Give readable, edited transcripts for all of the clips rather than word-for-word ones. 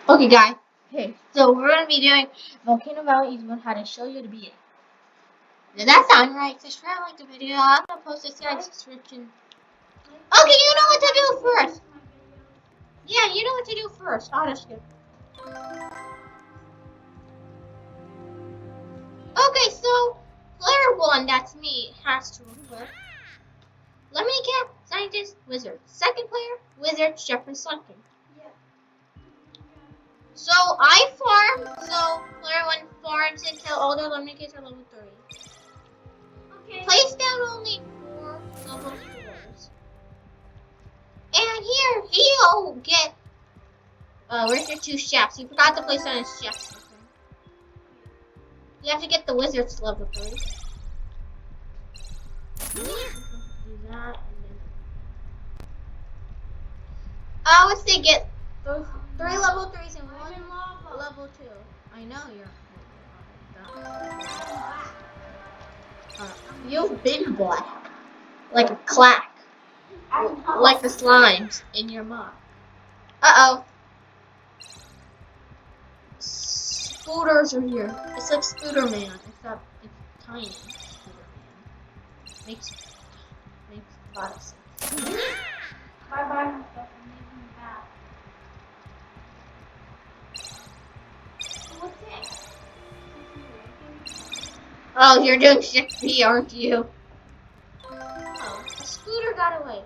Okay, guys. Okay, so we're gonna be doing Volcano Valley is how to show you to be it. Does that sound right? Subscribe, like the video. I'm gonna post this in the description. Okay, you know what to do first. Yeah, you know what to do first. I'll just skip. Okay, so player one, that's me, has to equip. Let me get scientist, wizard. Second player, wizard, Jeffrey Sunken. So I farm. So player one farms until all their eliminations are level 3. Okay. Place down only 4 level 4s. And here he'll get. Where's your 2 chefs? You forgot to place down his chefs. You have to get the wizards to level 3. Do that and then. I would say get 3 level 3s and 1 level 2. I know you're. You've been black. Like a clack. Like the slimes in your mouth. Uh-oh. Scooters are here. It's like Scooter Man, except it's tiny. Scooter Man. Makes a lot of sense. Bye-bye. Oh, you're doing 6P, aren't you? Oh, a scooter got away.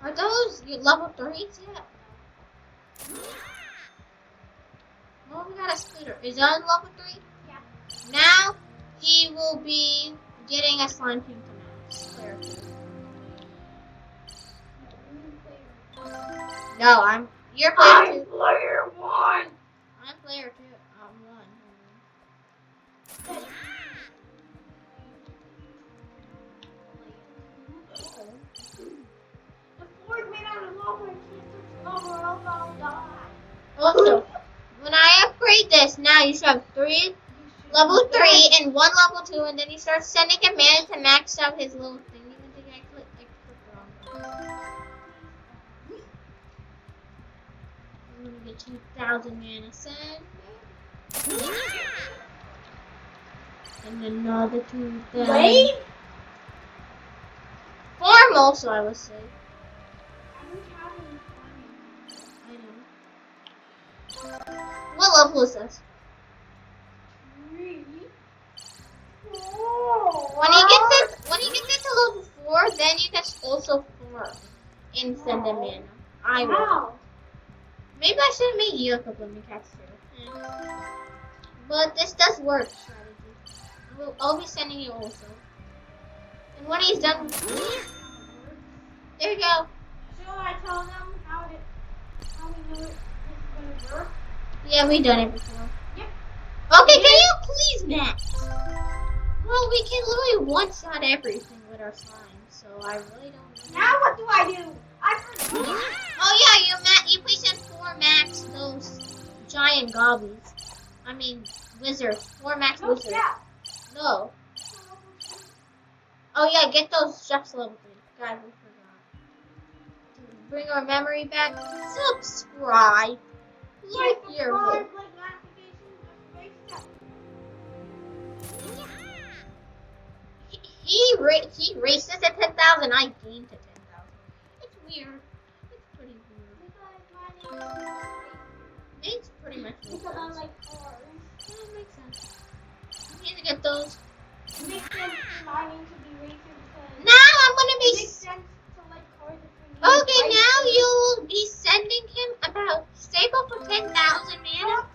Are those your level 3s yet? Oh, we got a scooter. Is that on level 3? Yeah. Now, he will be getting a slime king to player 2. No, you're player 2. I'm player 1. I'm player 2. I'm 1. Also, when I upgrade this, now you should have 3 level 3 and 1 level 2, and then you start sending him mana to max out his little thing. Even think I clicked wrong. I'm gonna get 2,000 mana send. And another 2,000. Wait! Farm also, I would say. I know. What level is this? 3. When he gets it to level 4, then you can also farm and send him mana. I will. Maybe I should have made you a couple of cats too. But this does work strategy. I'll be sending you also. And when he's done, there you go. So I tell them how we know it's gonna work. Yeah, we done it before. Yep. Okay, can you please max? Well, we can literally one-shot everything with our slime, so I really don't know. Now what do I do? I forgot. Oh yeah, you place in 4 max those giant gobbies. I mean wizards. 4 max wizards. Yeah. No. Oh yeah, get those chefs level 3. God, we forgot. To bring our memory back, subscribe. Like your notification. He races at 10,000. I gained to 10,000. It's weird. It's pretty weird. It's pretty much weird. Because I like cars. Yeah, it makes sense. You need to get those. It makes sense for mining to be racing because Now I'm gonna be. It makes sense to like cars if we Okay, now you'll be sending him about stable for 10,000 mana.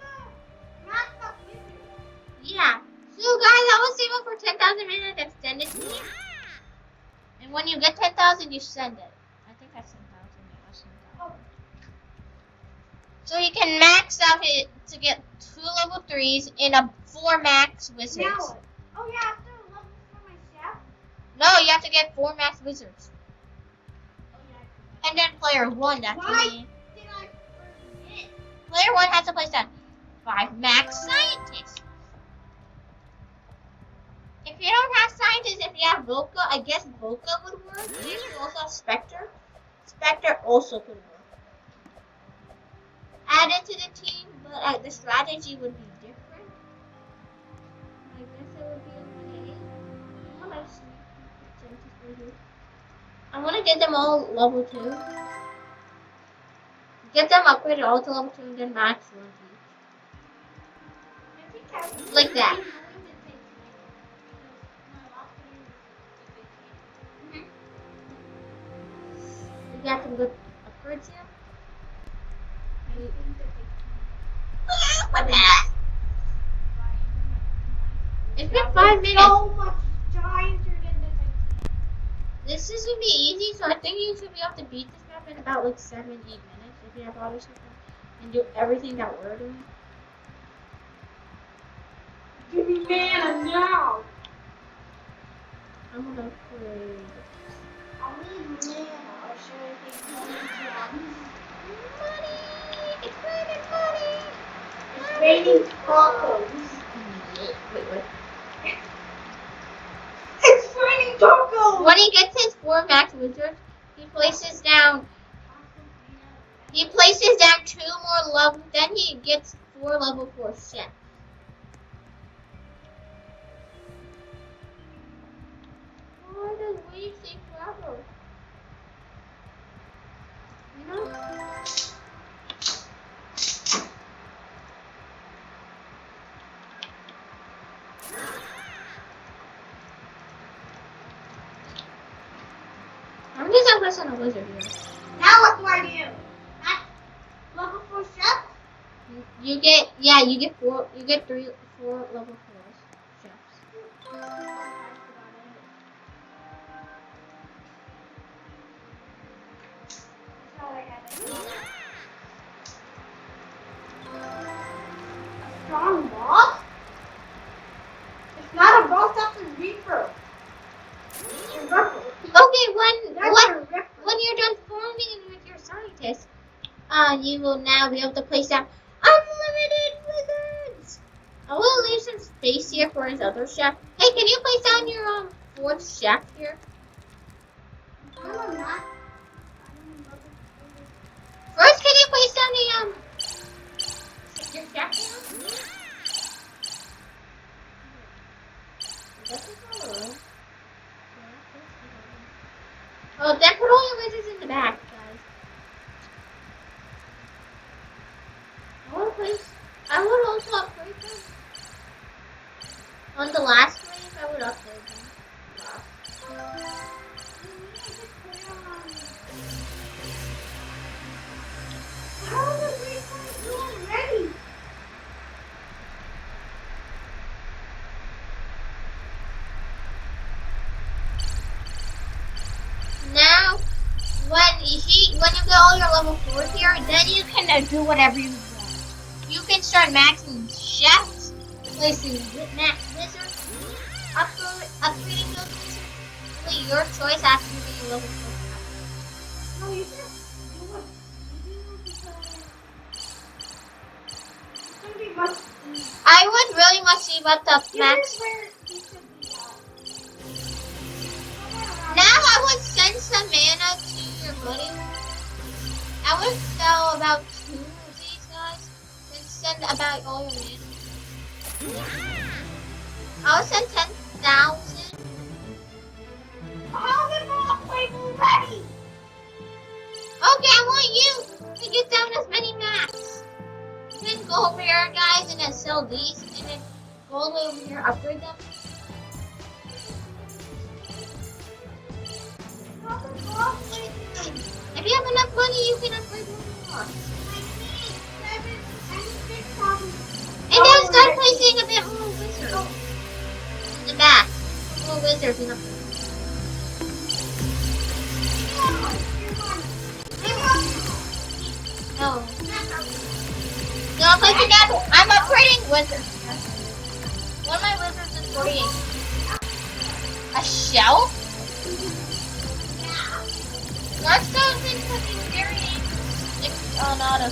Yeah. So guys, I will save up for 10,000 mana. That's send it to me. And when you get 10,000, you send it. I think that's 10,000. So you can max out it to get 2 level 3s in a 4 max wizards. Now what? Oh yeah, I have to level for my chef? No, you have to get 4 max wizards. Oh yeah. And then player 1, that's Why me. did I forget? Player 1 has to place down 5 max scientists. If you don't have scientists, if you have Volca, I guess Volca would work. If you also have Spectre, Spectre also could work. into the team, but the strategy would be different. I guess it would be okay. What I see. I want to get them all level 2. Get them upgraded all to level 2 and then max level each. Like that. You got some good upgrades here? What that? It's been 5 minutes. So much giants are in the Titanic. This is gonna be easy, so I think you should be able to beat this map in about like 7-8 minutes if you have all this stuff and do everything that we're doing. Give me mana now. I'm gonna upgrade. I need mana. Or should I take money gems? Money! It's raining money! It's raining tacos. Wait, what? It's raining tacos. When he gets his 4 max wizards, he places down 2 more levels, then he gets 4 level 4 chefs. Why does we take forever? You know? I'm just gonna press on a wizard here. Now what do I do? Level 4 chef? You get 4 level 4s chefs. Strong boss? It's not a boss, that's a reaper. Okay, when you're done forming with your scientists, you will now be able to place down unlimited wizards. I will leave some space here for his other chef. Hey, can you place down your 4th chef here? First, can you place down your chef here? Oh, then put all your wizards in the back, guys. I would also upgrade them. On the last wave, I would upgrade them. How is the reaper doing ready? Now, when you get all your level 4s here, then you can do whatever you want. You can start maxing chefs, placing max wizards, upgrading those wizards. Really your choice after you get your level 4 chef. No, you just do what you do because it's gonna be much easier. I would really much save up the max. This is where you should be at. Now I would send some mana to your buddy. I would sell about 2 of these guys, then send about all your mana. I would send 10,000. How's it not like ready? Okay, I want you to get down as many maps. Then go over here, guys, and then sell these, and then go all the way over here, upgrade them. If you have enough money, you can upgrade one more. And then start placing a bit more wizards in the back. More wizards in the back. No. No, I'm placing that. I'm upgrading wizards. One of my wizards is 48. A shell? Darkstone's been cooking very not a.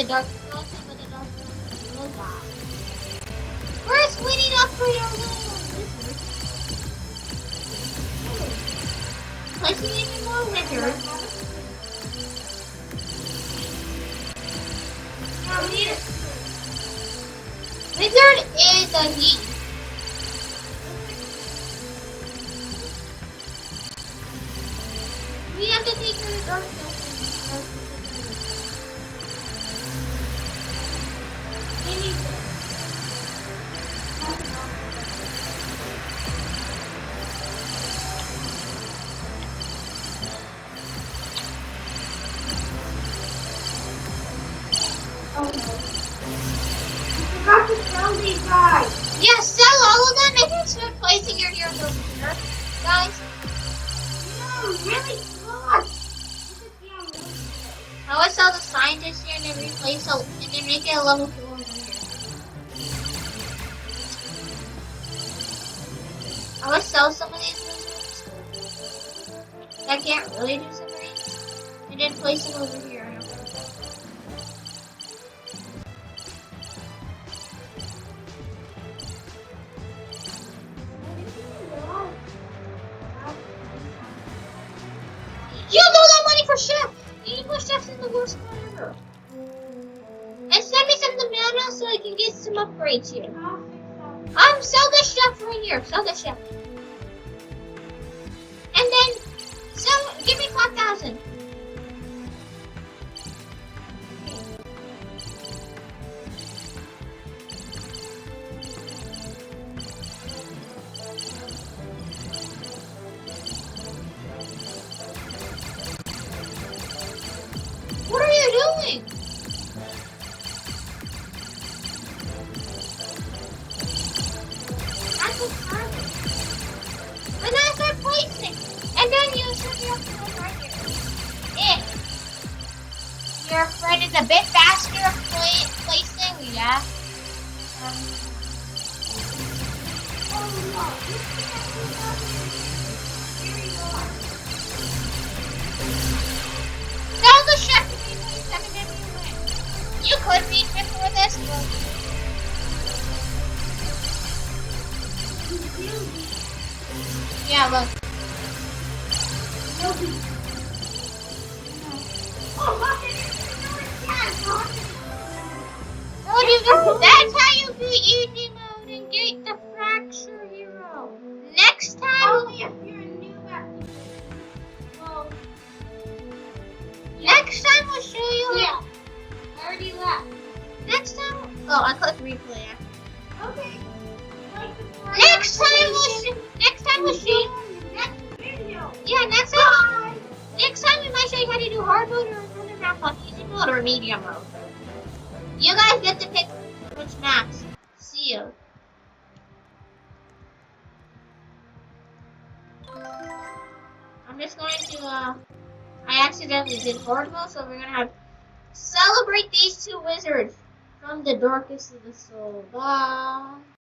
dark skeleton, but the dark skeleton will die. First, we need to upgrade our little wizard. Placing even more wizards. Now we need a wizard is a heat. We have to take her to dark skeleton. We need this. Oh no. I forgot to sell these guys. Yeah, sell all of them and then start placing your heroes over here. Guys, No, really smart. I would sell the scientist here and then replace and then make it a level 4 over here. I would sell some of these wizards that can't really do some things and then place them over here. You know that money for chef! You need to put chefs in the worst spot ever. And send me some of the mana so I can get some upgrades here. Sell this chef right here. Sell this chef. And then, give me 5,000. What are you doing? That's what's happening. And then I start placing. And then you should be up to this right here. Your friend is a bit faster of placing, yeah? Sell the chef to me, please. Have a good win. You could read before this, but... Yeah, look. That's how you do easy mode and get the fracture hero. Next time... Only if you're a new weapon. Well, Next time we'll show you. yeah. I already left. Next time. Oh, I clicked replay. Okay. Next time we'll show you. Next video. Yeah, next time. Next time we might show you how to do hard mode or another map on easy mode or medium mode. You guys get to pick which maps. See you. I'm just going to I accidentally did hard mode, so we're gonna have celebrate these two wizards from the darkest of the soul. Bye.